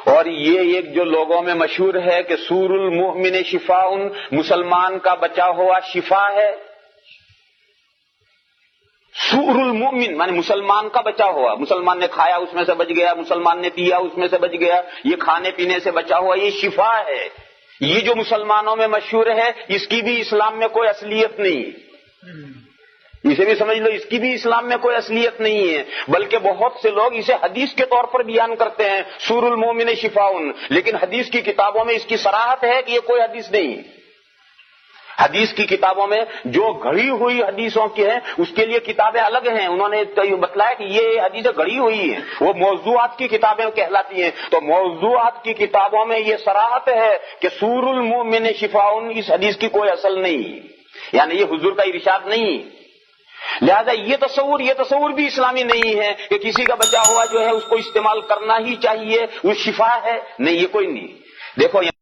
اور یہ ایک جو لوگوں میں مشہور ہے کہ سور المؤمن شفاء، مسلمان کا بچا ہوا شفا ہے. سور المؤمن مانے مسلمان کا بچا ہوا، مسلمان نے کھایا اس میں سے بچ گیا، مسلمان نے پیا اس میں سے بچ گیا، یہ کھانے پینے سے بچا ہوا، یہ شفا ہے. یہ جو مسلمانوں میں مشہور ہے اس کی بھی اسلام میں کوئی اصلیت نہیں، اسے بھی سمجھ لو، اس کی بھی اسلام میں کوئی اصلیت نہیں ہے، بلکہ بہت سے لوگ اسے حدیث کے طور پر بیان کرتے ہیں سور المؤمن شفاء، لیکن حدیث کی کتابوں میں اس کی صراحت ہے کہ یہ کوئی حدیث نہیں. حدیث کی کتابوں میں جو گھڑی ہوئی حدیثوں کی ہیں اس کے لیے کتابیں الگ ہیں، انہوں نے بتلایا کہ یہ حدیثیں گھڑی ہوئی ہیں، وہ موضوعات کی کتابیں کہلاتی ہیں. تو موضوعات کی کتابوں میں یہ صراحت ہے کہ سور المؤمن شفاء، اس حدیث کی کوئی اصل نہیں، یعنی یہ حضور کا ارشاد نہیں. لہذا یہ تصور بھی اسلامی نہیں ہے کہ کسی کا بچا ہوا جو ہے اس کو استعمال کرنا ہی چاہیے، وہ شفا ہے، نہیں، یہ کوئی نہیں. دیکھو